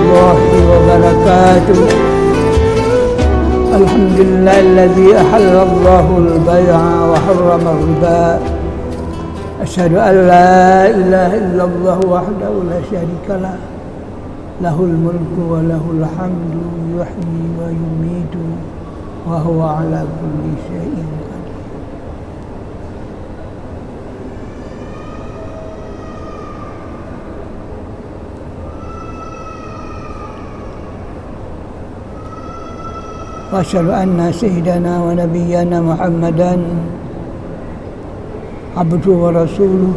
الله وبركاته. الحمد لله الذي أحل الله البيع وحرم الربا. أشهد أن لا إله إلا الله وحده لا شريك له له الملك وله الحمد يحيي ويميت وهو على كل شيء قدير. وأشهد أن سيدنا ونبينا محمدا عبده ورسوله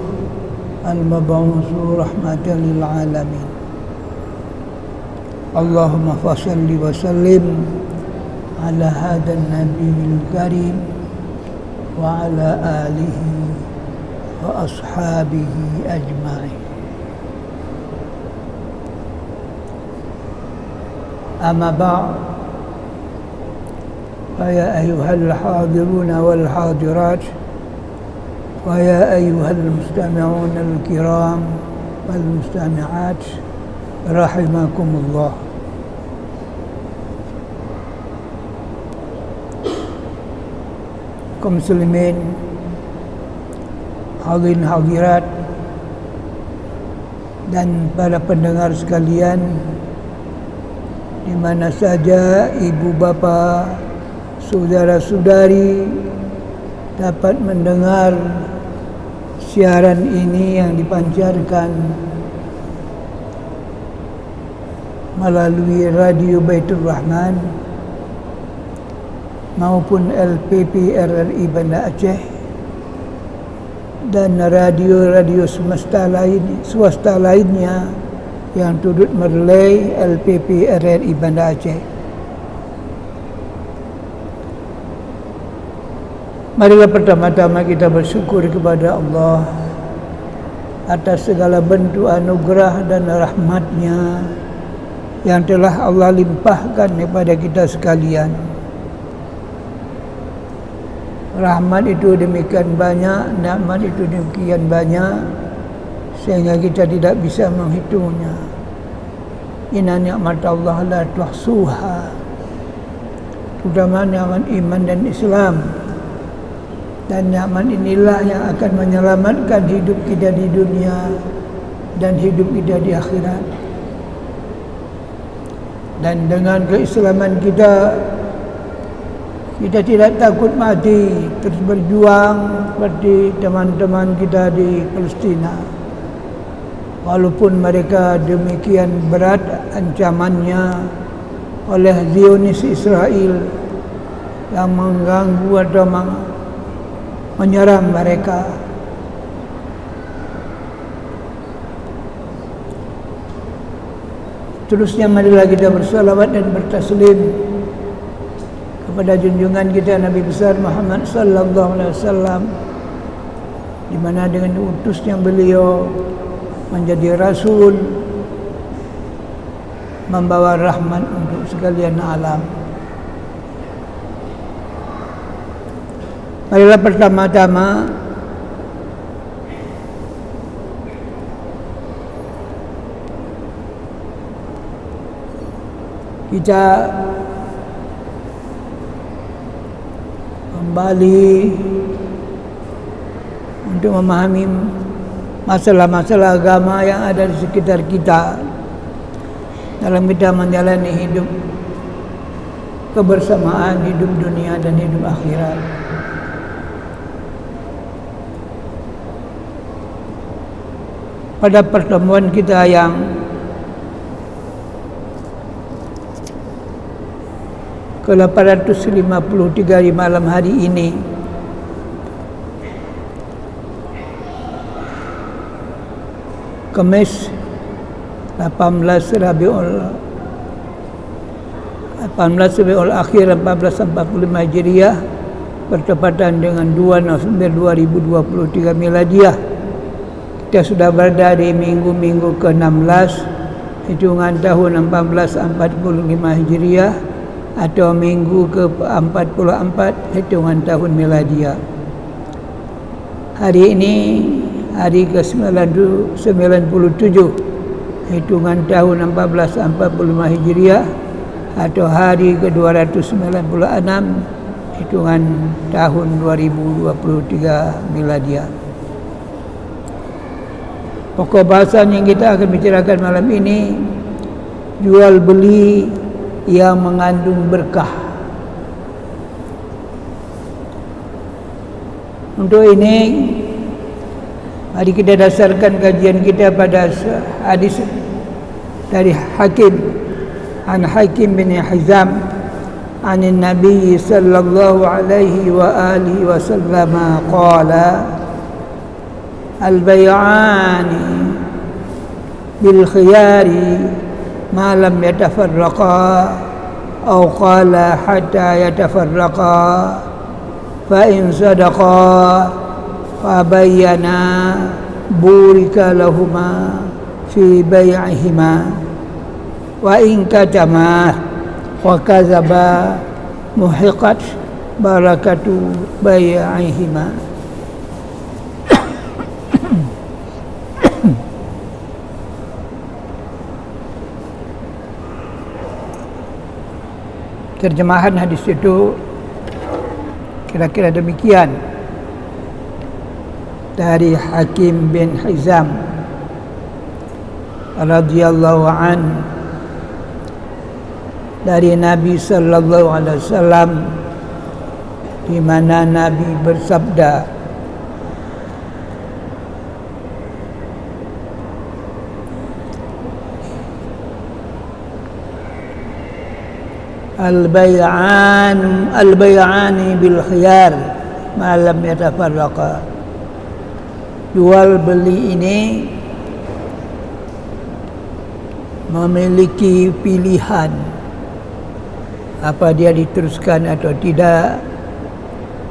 المبعوث رحمة للعالمين. اللهم صل وسلم على هذا النبي الكريم وعلى آله وأصحابه أجمعين. أما بعد، فيا أيها الحاضرون والحاضرات ويا أيها المستمعون الكرام والمستمعات رحمكم الله. Kaum muslimin, hadirin hadirat dan para pendengar sekalian, di mana saja ibu bapa, saudara-saudari dapat mendengar siaran ini yang dipancarkan melalui Radio Baitur Rahman maupun LPP RRI Banda Aceh dan radio-radio swasta lainnya yang turut merelay LPP RRI Banda Aceh. Marilah pertama-tama kita bersyukur kepada Allah atas segala bentuk anugerah dan rahmat-Nya yang telah Allah limpahkan kepada kita sekalian. Rahmat itu demikian banyak, nikmat itu demikian banyak, sehingga kita tidak bisa menghitungnya. Inna ni'mat Allah la tuhsuha, terutama nikmat iman dan Islam. Dan nikmat inilah yang akan menyelamatkan hidup kita di dunia dan hidup kita di akhirat. Dan dengan keislaman kita tidak takut mati, terus berjuang seperti teman-teman kita di Palestina. Walaupun mereka demikian berat ancamannya oleh Zionis Israel yang mengganggu atau menyerang mereka. Terusnya marilah kita bersalawat dan bertaslim kepada junjungan kita Nabi besar Muhammad sallallahu alaihi wasallam, di mana dengan diutusnya beliau menjadi rasul membawa rahmat untuk sekalian alam. Marilah pertama-tama kita kembali untuk memahami masalah-masalah agama yang ada di sekitar kita dalam kita menjalani hidup kebersamaan, hidup dunia dan hidup akhirat. Pada pertemuan kita yang ke-853 di malam hari ini, Kamis 18 Rabiul Akhir 1445 Hijriah, bertepatan dengan 2 November 2023 Miladiah. Kita sudah berada di minggu ke-16 hitungan tahun 1445 Hijriah atau minggu ke-44 hitungan tahun Miladiah. Hari ini hari ke-97 hitungan tahun 1445 Hijriah atau hari ke-296 hitungan tahun 2023 Miladiah. Pokok bahasan yang kita akan bicarakan malam ini, jual beli yang mengandung berkah. Untuk ini, mari kita dasarkan kajian kita pada hadis dari Hakim an Hakim bin Hizam an Nabi sallallahu alaihi wa alihi wasallam qala al-bay'ani bil khiyari ma lam yatafarraqa aw qala hatta yatafarraqa fa in sadaqa fa bayyana burika lahuma fi bay'ihima wa in katama wa kadzaba muhiqat barakatu bay'ihima. Terjemahan hadis itu kira-kira demikian dari Hakim bin Hizam radhiyallahu an dari Nabi sallallahu alaihi wasallam, di mana Nabi bersabda, al-bay'ani bil khiyar ma lam yatafarraqa. Jual beli ini memiliki pilihan apa dia diteruskan atau tidak,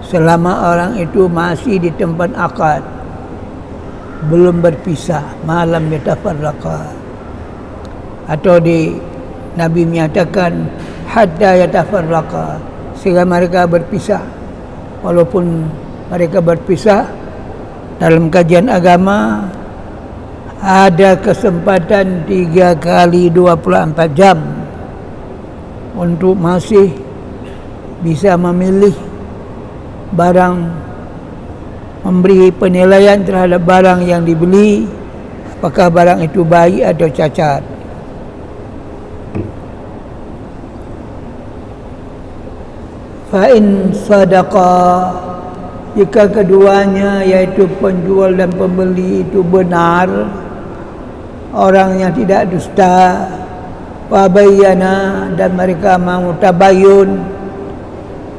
selama orang itu masih di tempat akad, belum berpisah, malam yatafarraqa. Atau Nabi menyatakan hatta yatafarraqa, sehingga mereka berpisah. Walaupun mereka berpisah, dalam kajian agama ada kesempatan 3 kali 24 jam untuk masih bisa memilih barang, memberi penilaian terhadap barang yang dibeli, apakah barang itu baik atau cacat. Fa in sadaqa, jika keduanya yaitu penjual dan pembeli itu benar, orang yang tidak dusta, wa bayyana, dan mereka mau tabayun,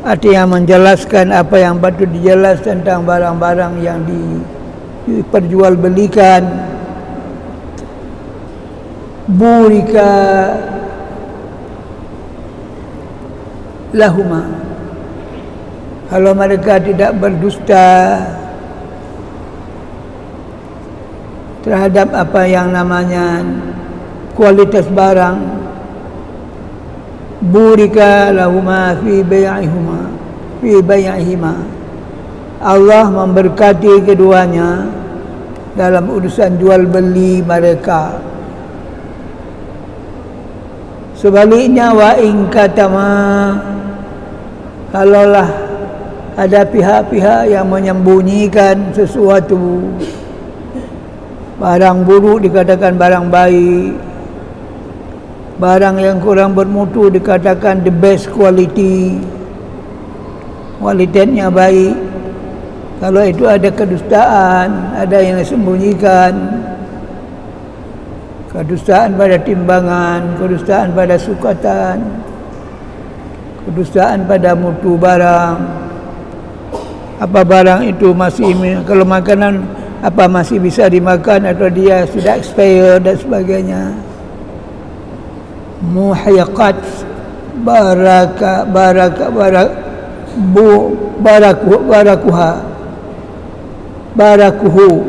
artinya menjelaskan apa yang patut dijelaskan tentang barang-barang yang diperjualbelikan, burika lahuma, kalau mereka tidak berdusta terhadap apa yang namanya kualitas barang, burika lahuma fi bay'ihima, Allah memberkati keduanya dalam urusan jual beli mereka. Sebaliknya, wa in katama, kalaulah ada pihak-pihak yang menyembunyikan sesuatu, barang buruk dikatakan barang baik, barang yang kurang bermutu dikatakan the best quality, kualitasnya baik. Kalau itu ada kedustaan, ada yang disembunyikan, kedustaan pada timbangan, kedustaan pada sukatan, kedustaan pada mutu barang. Apa barang itu masih, kalau makanan apa masih bisa dimakan atau dia sudah expire dan sebagainya. Muhiqat barakuhu,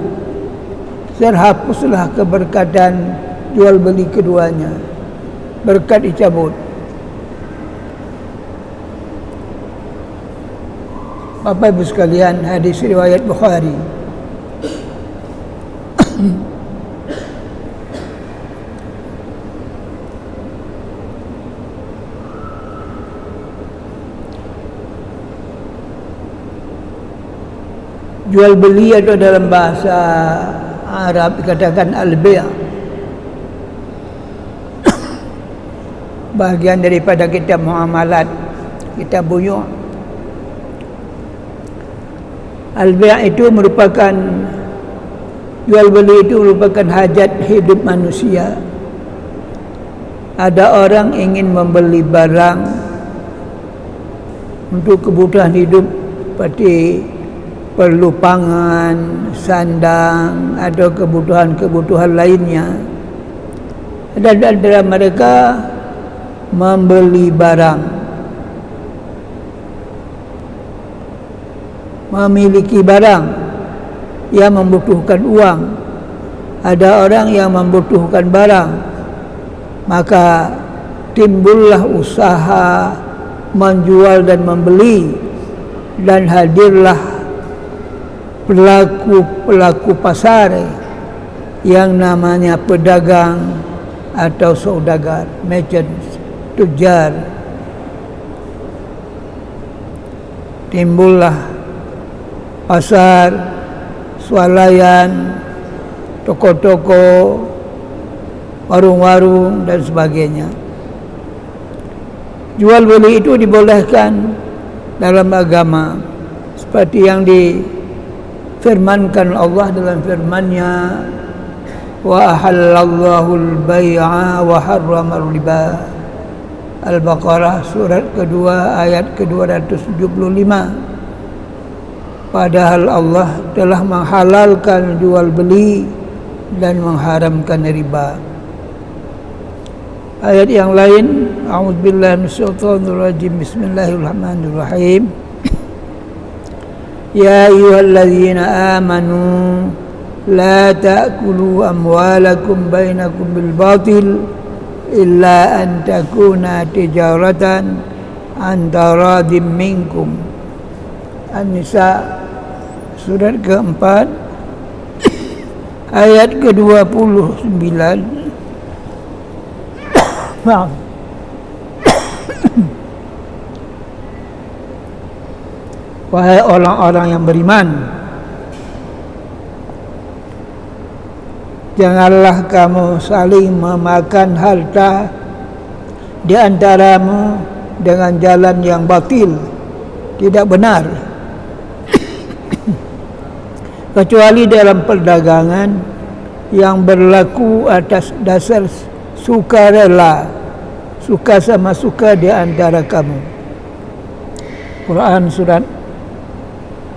terhapuslah keberkatan jual beli keduanya, berkat dicabut. Bapak Ibu sekalian, hadis riwayat Bukhari. Jual beli atau dalam bahasa Arab dikatakan al-bay'. Bahagian daripada kitab muamalat, kitab buyu'. Al-bay' itu merupakan, jual beli itu merupakan hajat hidup manusia. Ada orang ingin membeli barang untuk kebutuhan hidup seperti perlu pangan, sandang atau kebutuhan-kebutuhan lainnya. Dan antara mereka membeli barang, memiliki barang yang membutuhkan uang. Ada orang yang membutuhkan barang, maka timbullah usaha menjual dan membeli, dan hadirlah pelaku pasar yang namanya pedagang atau saudagar, merchants, tujar. Timbullah pasar, swalayan, toko-toko, warung-warung dan sebagainya. Jual beli itu dibolehkan dalam agama, seperti yang difirmankan Allah dalam firman-Nya, wa ahallallahu al-bai'a wa harrama ar-riba. Al-Baqarah surat kedua ayat ke-275. Padahal Allah telah menghalalkan jual beli dan mengharamkan riba. Ayat yang lain, a'udzubillahi minasyaitonir rajim, bismillahirrahmanirrahim. Ya ayyuhalladzina amanu la ta'kulu amwalakum bainakum bil batil illa an takuna tijaratan an taradin minkum. An-Nisa surat keempat ayat ke-29. Maaf. Wahai orang-orang yang beriman, janganlah kamu saling memakan harta di antaramu dengan jalan yang batil, tidak benar, kecuali dalam perdagangan yang berlaku atas dasar sukarela, suka sama suka di antara kamu. Quran surat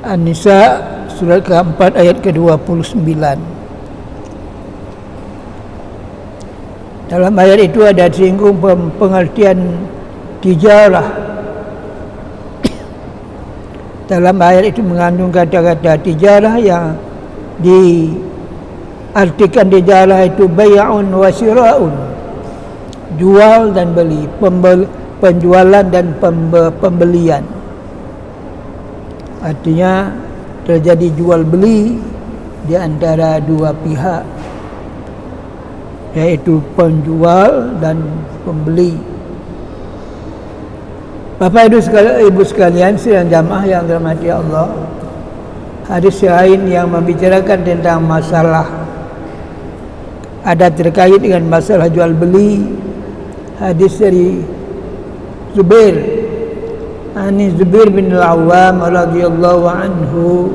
An-Nisa surat keempat ayat ke-29. Dalam ayat itu ada singgung pengertian tijarah. Dalam ayat itu mengandung kata-kata tijarah yang diartikan tijarah itu bay'un wa syira'un, jual dan beli, penjualan dan pembelian. Artinya terjadi jual beli di antara dua pihak, yaitu penjual dan pembeli. Bapak Ibu sekalian sidang jamaah yang dirahmati Allah, hadis lain yang membicarakan tentang masalah ada terkait dengan masalah jual beli. Hadis dari Zubair bin Al-Awwam radhiyallahu anhu,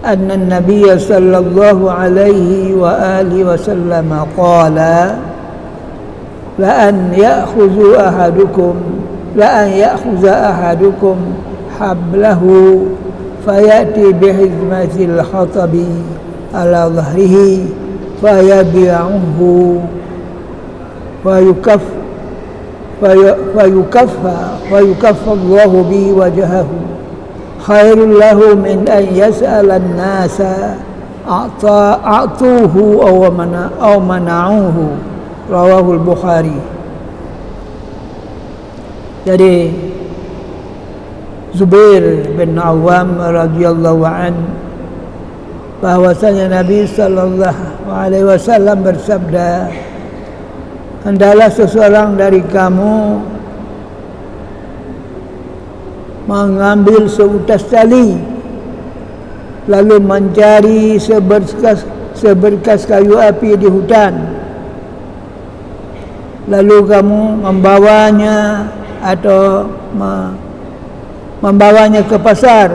anna an-nabiy sallallahu alaihi wa alihi wasallam qala la an ya'khudha ahadukum hablahu fayati bihizmatil khatabi ala dhahrihi fayabi'uhu fayukaffa Allahu bi wajhahu khairul lahu min an yas'ala an-nasa a'tuhu aw mana'uhu. Rawahul Bukhari. Jadi Zubair bin Awam radhiyallahu an, bahwasanya Nabi sallallahu alaihi wasallam bersabda, hendaklah seseorang dari kamu mengambil seutas tali lalu mencari seberkas kayu api di hutan, lalu kamu membawanya atau membawanya ke pasar,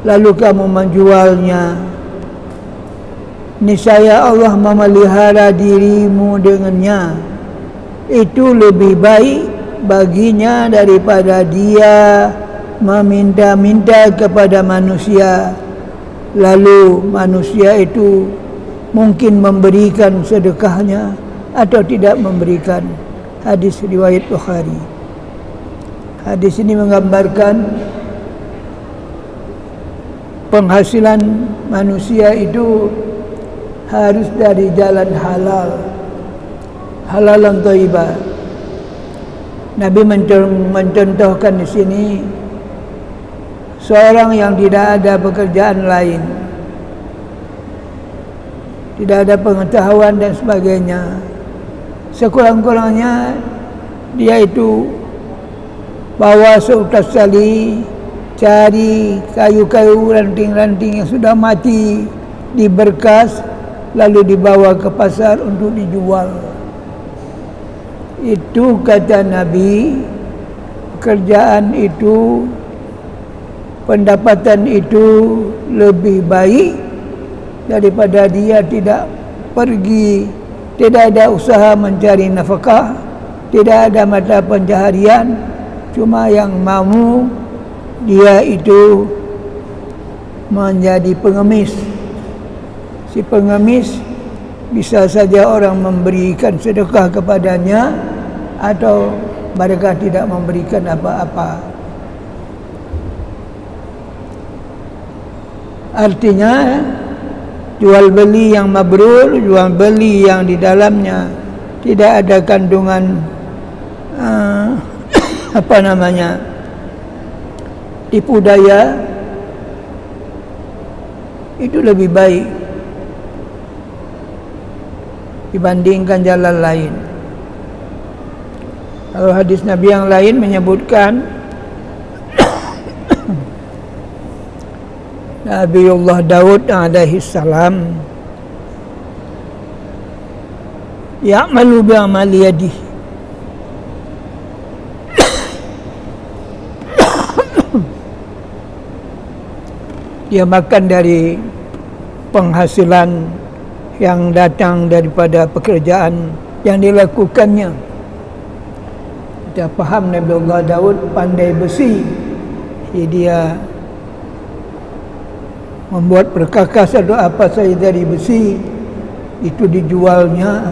lalu kamu menjualnya, niscaya Allah memelihara dirimu dengannya. Itu lebih baik baginya daripada dia meminta-minta kepada manusia, lalu manusia itu mungkin memberikan sedekahnya atau tidak memberikan. Hadis riwayat Bukhari. Hadis ini menggambarkan penghasilan manusia itu harus dari jalan halal, halalan thayyibah. Nabi mencontohkan di sini seorang yang tidak ada pekerjaan lain, tidak ada pengetahuan dan sebagainya. Sekurang-kurangnya dia itu bawa seutas tali, cari kayu-kayu ranting-ranting yang sudah mati, diberkas, lalu dibawa ke pasar untuk dijual. Itu kata Nabi, pekerjaan itu, pendapatan itu lebih baik daripada dia tidak pergi, tidak ada usaha mencari nafkah, tidak ada mata pencaharian, cuma yang mau dia itu menjadi pengemis. Si pengemis bisa saja orang memberikan sedekah kepadanya atau mereka tidak memberikan apa-apa. Artinya jual beli yang mabrur, jual beli yang di dalamnya tidak ada kandungan tipu daya, itu lebih baik dibandingkan jalan lain. Kalau hadis Nabi yang lain menyebutkan Nabiullah Daud alaihi salam ya'malu bi'amali yadihi, dia makan dari penghasilan yang datang daripada pekerjaan yang dilakukannya. Kita faham Nabiullah Daud pandai besi, jadi dia membuat perkakas atau apa saja dari besi, itu dijualnya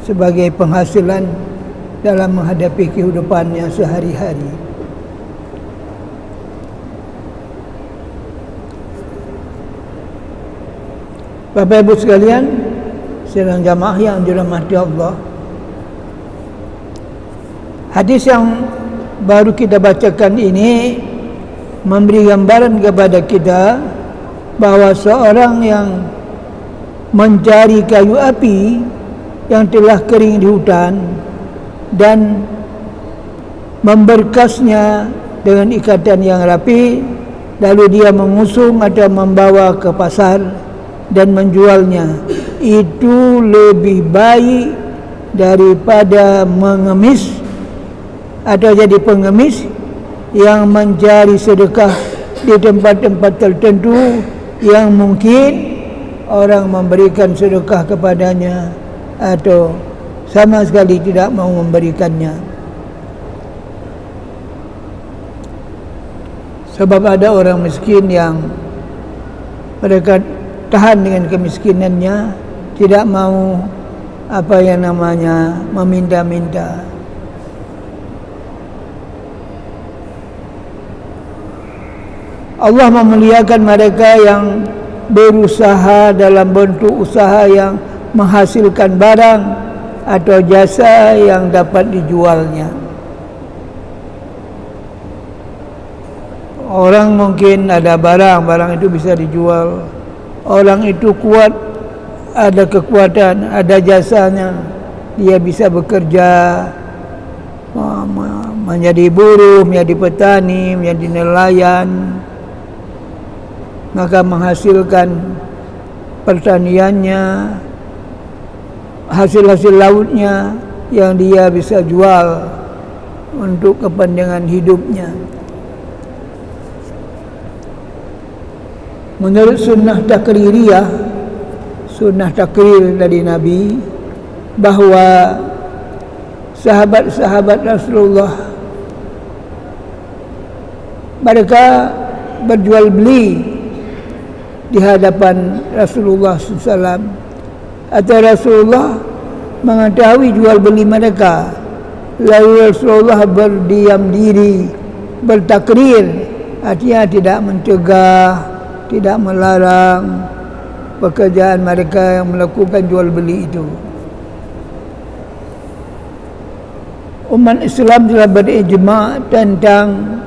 sebagai penghasilan dalam menghadapi kehidupannya sehari-hari. Bapak Ibu sekalian, sidang jamaah yang dirahmati Allah, hadis yang baru kita bacakan ini memberi gambaran kepada kita bahawa seorang yang mencari kayu api yang telah kering di hutan dan memberkasnya dengan ikatan yang rapi, lalu dia mengusung atau membawa ke pasar dan menjualnya, itu lebih baik daripada mengemis atau jadi pengemis yang mencari sedekah di tempat-tempat tertentu yang mungkin orang memberikan sedekah kepadanya atau sama sekali tidak mau memberikannya. Sebab ada orang miskin yang mereka tahan dengan kemiskinannya, tidak mau meminta-minta. Allah memuliakan mereka yang berusaha dalam bentuk usaha yang menghasilkan barang atau jasa yang dapat dijualnya. Orang mungkin ada barang itu bisa dijual. Orang itu kuat, ada kekuatan, ada jasanya, dia bisa bekerja, menjadi buruh, menjadi petani, menjadi nelayan. maka menghasilkan pertaniannya, hasil-hasil lautnya yang dia bisa jual untuk kepentingan hidupnya. Menurut sunnah takririyah, sunnah takrir dari Nabi, bahawa sahabat-sahabat Rasulullah mereka berjual beli di hadapan Rasulullah SAW, atau Rasulullah mengetahui jual beli mereka, lalu Rasulullah berdiam diri, bertakrir, artinya tidak mencegah, tidak melarang pekerjaan mereka yang melakukan jual beli itu. Umat Islam telah berijma' tentang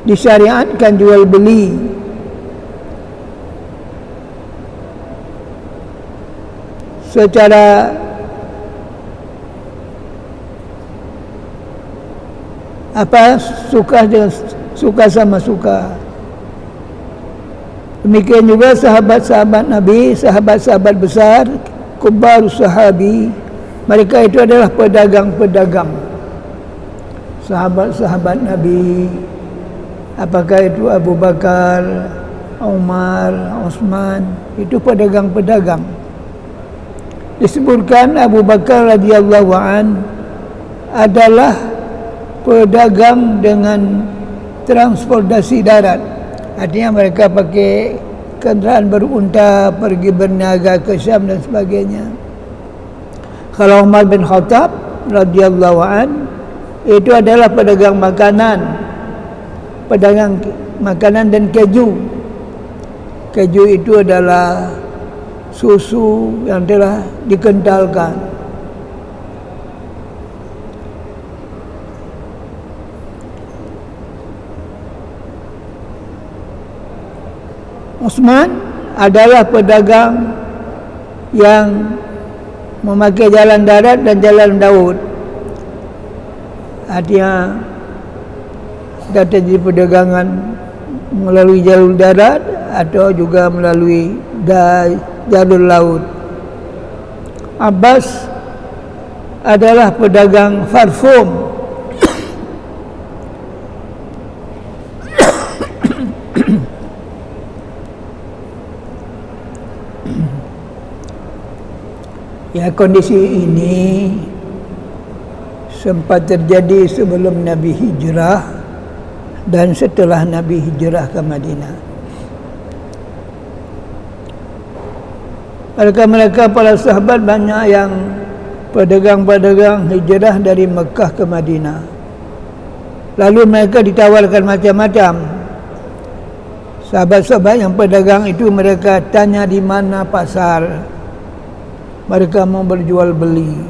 disyariatkan jual beli secara suka sama suka. Demikian juga sahabat-sahabat Nabi, sahabat-sahabat besar, kubar sahabi, mereka itu adalah pedagang-pedagang. Sahabat-sahabat Nabi, apakah itu Abu Bakar, Umar, Utsman, itu pedagang-pedagang. Disebutkan Abu Bakar radhiyallahu an adalah pedagang dengan transportasi darat. Artinya mereka pakai kenderaan berunta pergi berniaga ke Syam dan sebagainya. Kalau Umar bin Khattab radhiyallahu an itu adalah pedagang makanan dan keju. Keju itu adalah susu yang telah dikentalkan. Utsman adalah pedagang yang memakai jalan darat dan jalan laut. Artinya sudah terjadi perdagangan melalui jalur darat atau juga melalui jalur laut. Abbas adalah pedagang parfum. Ya, kondisi ini sempat terjadi sebelum Nabi hijrah dan setelah Nabi hijrah ke Madinah. Mereka para sahabat banyak yang pedagang-pedagang hijrah dari Mekah ke Madinah. Lalu mereka ditawarkan macam-macam. Sahabat-sahabat yang pedagang itu mereka tanya di mana pasar. Mereka mau berjual beli.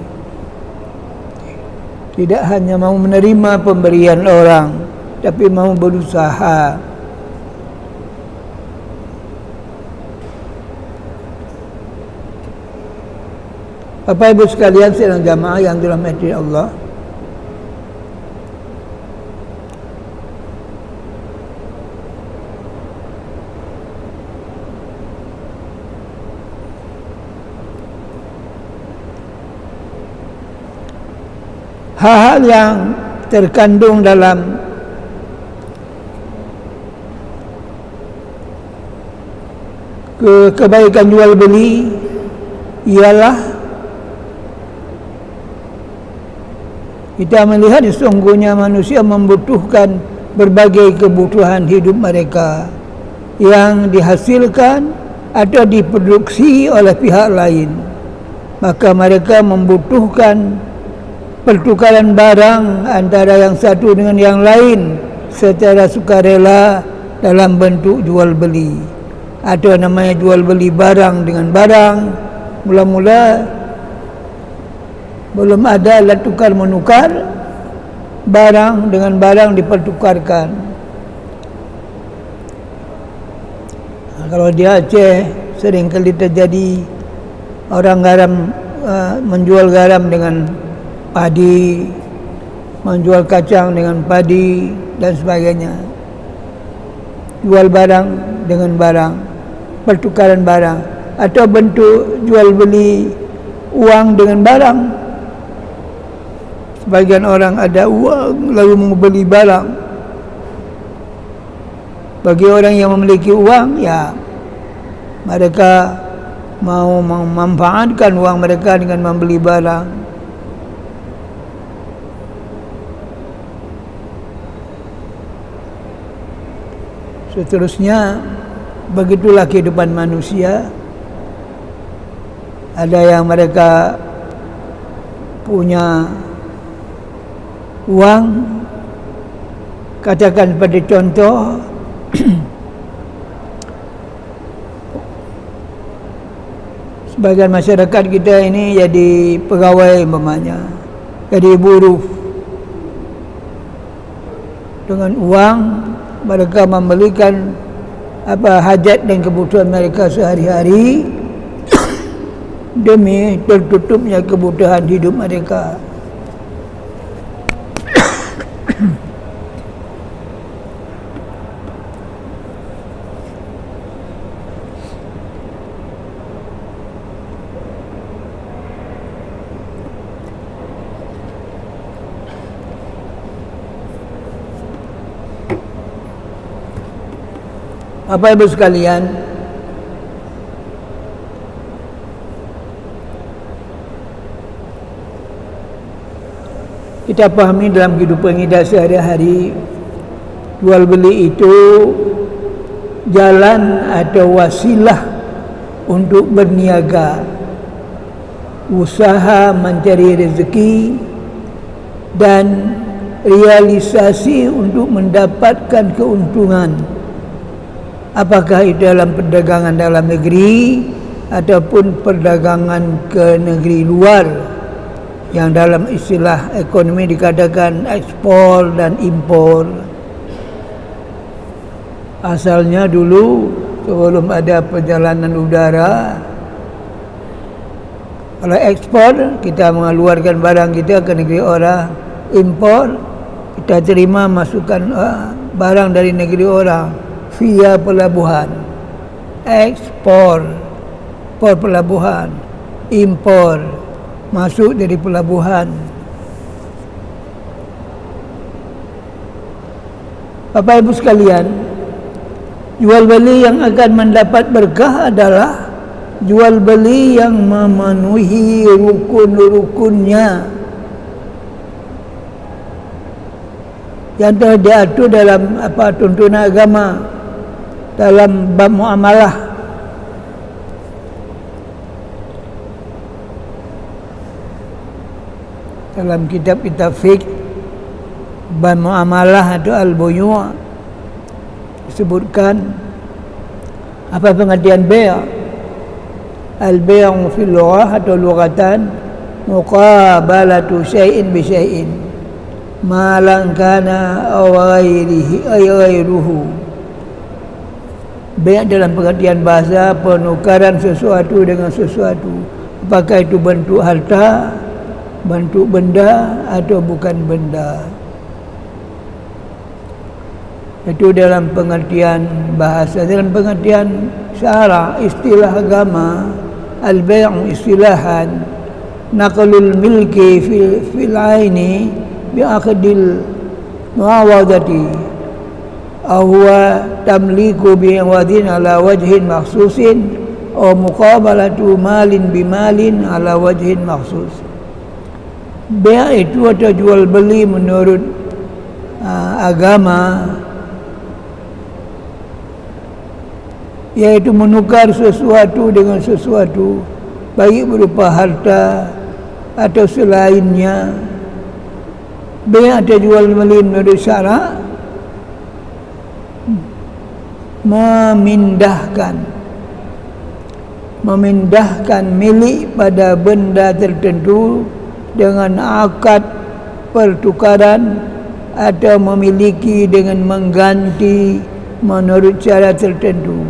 Tidak hanya mau menerima pemberian orang, tapi mau berusaha. Bapak Ibu sekalian sidang jamaah yang dirahmati Allah, hal-hal yang terkandung dalam kebaikan jual beli ialah kita melihat sesungguhnya manusia membutuhkan berbagai kebutuhan hidup mereka yang dihasilkan atau diproduksi oleh pihak lain. Maka mereka membutuhkan pertukaran barang antara yang satu dengan yang lain secara sukarela dalam bentuk jual beli, atau namanya jual beli barang dengan barang. Mula-mula belum ada alat tukar menukar, barang dengan barang dipertukarkan. Kalau di Aceh seringkali terjadi orang menjual garam dengan padi, menjual kacang dengan padi dan sebagainya. jual barang dengan barang, pertukaran barang, atau bentuk jual beli uang dengan barang. Sebagian orang ada uang lalu membeli barang. Bagi orang yang memiliki uang, ya mereka mau memanfaatkan uang mereka dengan membeli barang. Seterusnya, begitulah kehidupan manusia. Ada yang mereka punya uang, katakan seperti contoh sebagian masyarakat kita ini jadi pegawai umpamanya, jadi buruh. Dengan uang mereka membelikan hajat dan kebutuhan mereka sehari-hari demi tertutupnya kebutuhan hidup mereka. Bapak Ibu sekalian, kita pahami dalam kehidupan kita sehari-hari, jual beli itu jalan atau wasilah untuk berniaga, usaha mencari rezeki, dan realisasi untuk mendapatkan keuntungan. Apakah itu dalam perdagangan dalam negeri ataupun perdagangan ke negeri luar, yang dalam istilah ekonomi dikatakan ekspor dan impor. Asalnya dulu sebelum ada perjalanan udara, kalau ekspor kita mengeluarkan barang kita ke negeri orang, impor kita terima masukkan barang dari negeri orang via pelabuhan. Ekspor pelabuhan, impor masuk dari pelabuhan. Bapak Ibu sekalian, jual beli yang akan mendapat berkah adalah jual beli yang memenuhi rukun-rukunnya yang telah diatur dalam tuntunan agama dalam bab muamalah. Dalam kitab-kitab fiqh bab muamalah atau al-buyu' disebutkan apa pengertian bay'. Al-bay' fil lughah atau lughatan muqabalatu syai'in bi syai'in ma lan kana aw ghairihi ay ghairuhu. Bay' dalam pengertian bahasa penukaran sesuatu dengan sesuatu, apakah itu bentuk harta, bentuk benda atau bukan benda. Itu dalam pengertian bahasa. Dalam pengertian syara, istilah agama, al-bay' istilahan naqlul milki fil aini bi aqdil muawadati huwa tamliku bi wadin ala wajhin makhsusin aw muqabalatu malin bi malin ala wajhin makhsus. Bay' itu atau jual beli menurut agama yaitu menukar sesuatu dengan sesuatu, baik berupa harta atau selainnya. Bay' atau jual beli menurut syarak memindahkan milik pada benda tertentu dengan akad pertukaran atau memiliki dengan mengganti menurut cara tertentu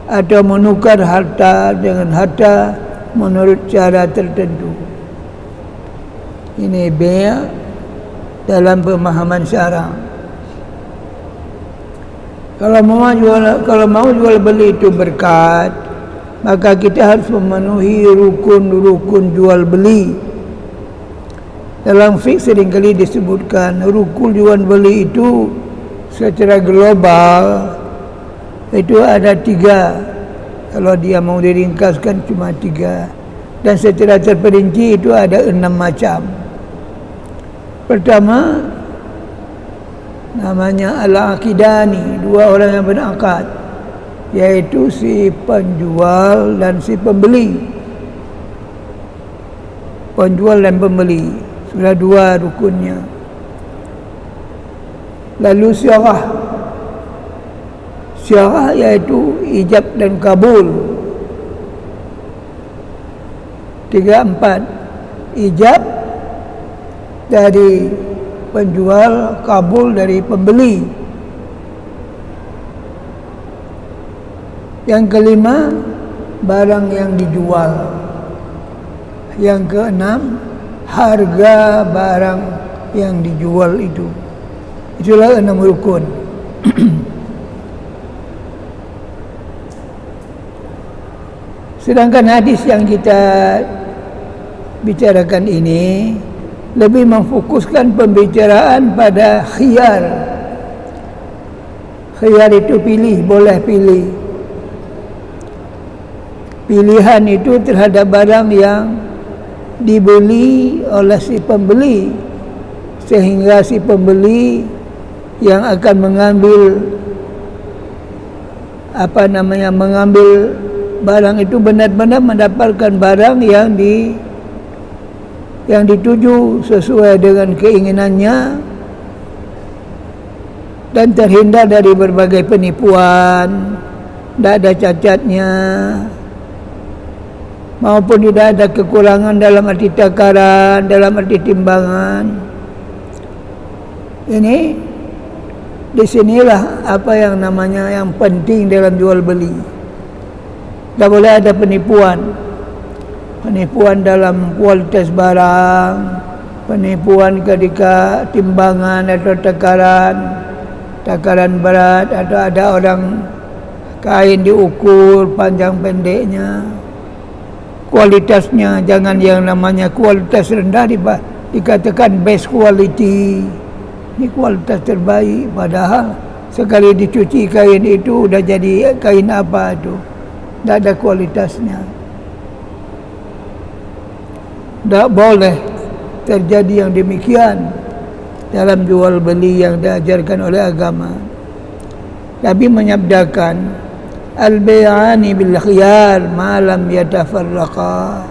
atau menukar harta dengan harta menurut cara tertentu. Ini bay' dalam pemahaman syara'. Kalau mau jual beli itu berkat, maka kita harus memenuhi rukun-rukun jual beli. Dalam fiqh seringkali disebutkan rukun jual beli itu secara global itu ada 3. Kalau dia mau diringkaskan cuma 3, dan secara terperinci itu ada 6 macam. Pertama, namanya al-aqidani, 2 orang yang berakad, yaitu si penjual dan si pembeli. Penjual dan pembeli, sudah 2 rukunnya. Lalu syarah. Syarah yaitu ijab dan kabul. 3, 4. Ijab dari penjual, kabul dari pembeli. Yang kelima, barang yang dijual. Yang keenam, harga barang yang dijual itu. Itulah 6 rukun. Sedangkan hadis yang kita bicarakan ini lebih memfokuskan pembicaraan pada khiyar. Khiyar itu pilih, boleh pilih. Pilihan itu terhadap barang yang dibeli oleh si pembeli, sehingga si pembeli yang akan mengambil mengambil barang itu benar-benar mendapatkan barang yang dituju sesuai dengan keinginannya dan terhindar dari berbagai penipuan, tidak ada cacatnya maupun tidak ada kekurangan dalam arti takaran, dalam arti timbangan. Ini disinilah apa yang namanya yang penting dalam jual beli. Tak boleh ada penipuan dalam kualitas barang, penipuan ketika timbangan atau takaran berat, atau ada orang kain diukur panjang pendeknya, kualitasnya jangan yang namanya kualitas rendah dikatakan best quality, ini kualitas terbaik, padahal sekali dicuci kain itu udah jadi kain apa itu, tidak ada kualitasnya. Tak boleh terjadi yang demikian dalam jual beli yang diajarkan oleh agama. Nabi menyabdakan, al-bay'ani bil khiyar ma lam yatafarraqa.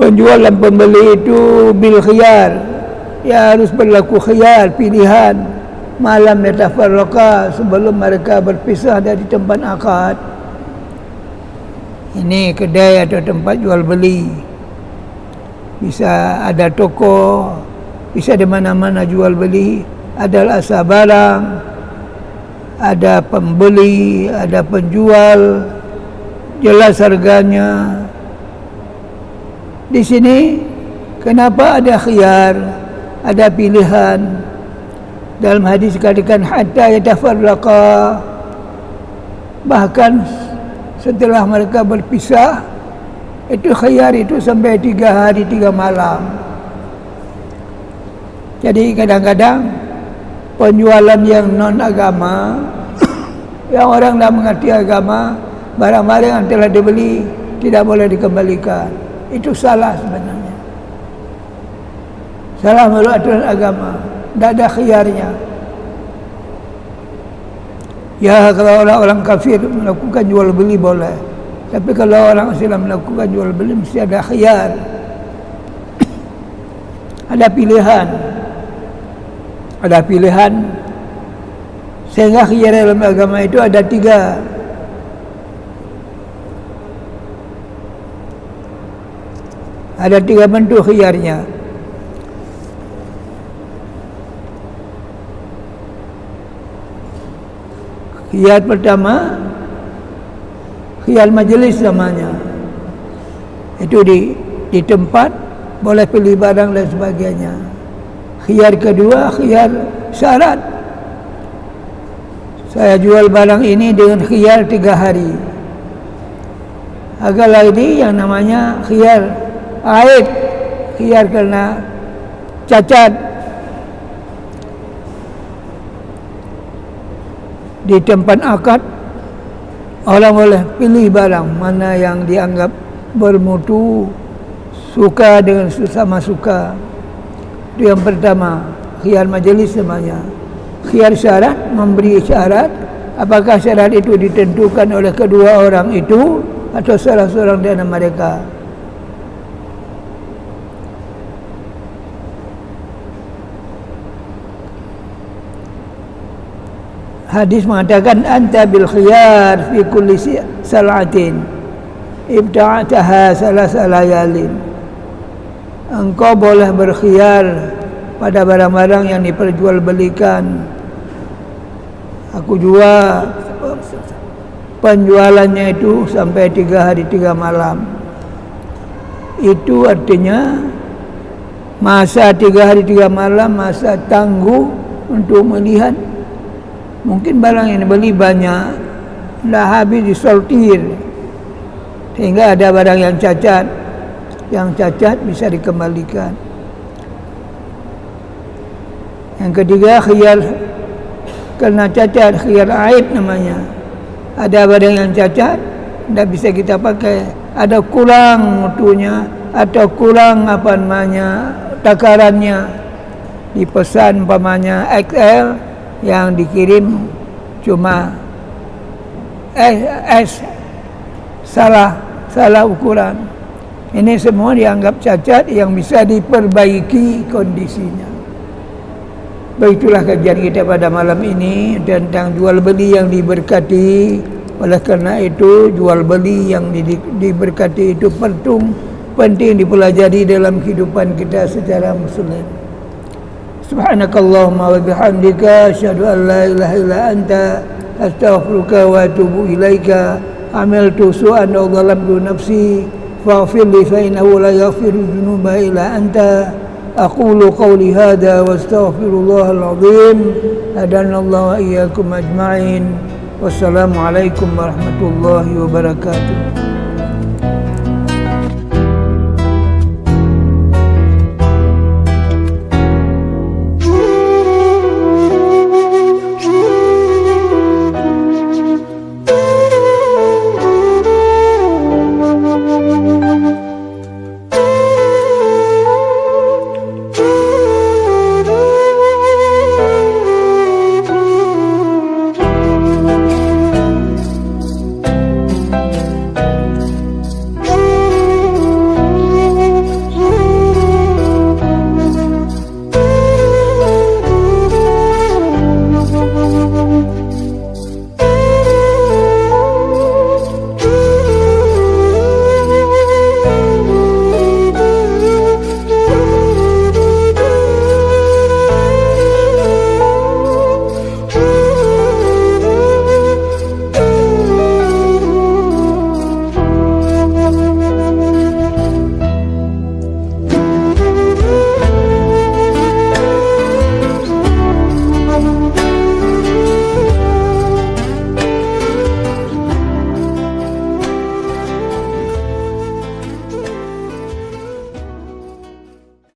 Penjual dan pembeli itu bil khiyar, ya harus berlaku khiyar, pilihan, ma lam yatafarraqa, sebelum mereka berpisah dari tempat akad. Ini kedai atau tempat jual beli. Bisa ada toko, bisa di mana-mana jual beli, ada asal barang, ada pembeli, ada penjual, jelas harganya. Di sini kenapa ada khiyar, ada pilihan? Dalam hadis dikatakan hatta yatafarraqa, bahkan setelah mereka berpisah, itu khiyar itu sampai 3 hari 3 malam. Jadi kadang-kadang penjualan yang non agama, yang orang tidak mengerti agama, barang-barang yang telah dibeli tidak boleh dikembalikan. Itu salah sebenarnya, salah menurut aturan agama, tidak ada khiyarnya. Ya, kalau orang-orang kafir melakukan jual beli boleh, tapi kalau orang Islam melakukan jual beli mesti ada khiyar, ada pilihan, sehingga khiyar dalam agama itu ada 3. Ada 3 bentuk khiyarnya. Khiyar pertama, khiyar majelis namanya. Itu di tempat boleh pilih barang dan sebagainya. Khiyar kedua, khiyar syarat. saya jual barang ini dengan khiyar 3 hari. Agak lagi yang namanya khiyar aib, khiyar karena cacat. Di tempat akad orang boleh pilih barang mana yang dianggap bermutu, suka dengan sesama suka. Itu yang pertama, khiyar majlis namanya. Khiyar syarat, memberi syarat, apakah syarat itu ditentukan oleh kedua orang itu atau salah seorang di antara mereka. Hadis mengatakan anta bil khiyar fi kulli sal'atin ibta'ataha salasa layalin. Engkau boleh berkhiyar pada barang-barang yang diperjualbelikan. Aku jual, penjualannya itu sampai 3 hari 3 malam. Itu artinya masa 3 hari 3 malam, masa tangguh untuk melihat. Mungkin barang yang dibeli banyak, dah habis disortir, sehingga ada barang yang cacat. Yang cacat bisa dikembalikan. Yang ketiga, khiyar kerana cacat, khiyar aib namanya. Ada barang yang cacat, tidak bisa kita pakai. Ada kurang mutunya atau kurang takarannya. Dipesan umpamanya XL, yang dikirim cuma S, salah ukuran. Ini semua dianggap cacat yang bisa diperbaiki kondisinya. Begitulah kajian kita pada malam ini tentang jual beli yang diberkati. Oleh kerana itu, jual beli yang diberkati itu penting dipelajari dalam kehidupan kita secara muslim. Subhanakallahumma wa bihamdika asyhadu an la ilaha illa anta astaghfiruka wa atubu ilaika. Amiltu su'an wa dhalamtu nafsi faghfir li fa innahu la yaghfiru dhunuba illa anta. Aqulu qawli hadha wa astaghfirullahal azim. Hadanallahu wa iyyakum ajma'in. Wassalamu alaikum warahmatullahi wabarakatuh.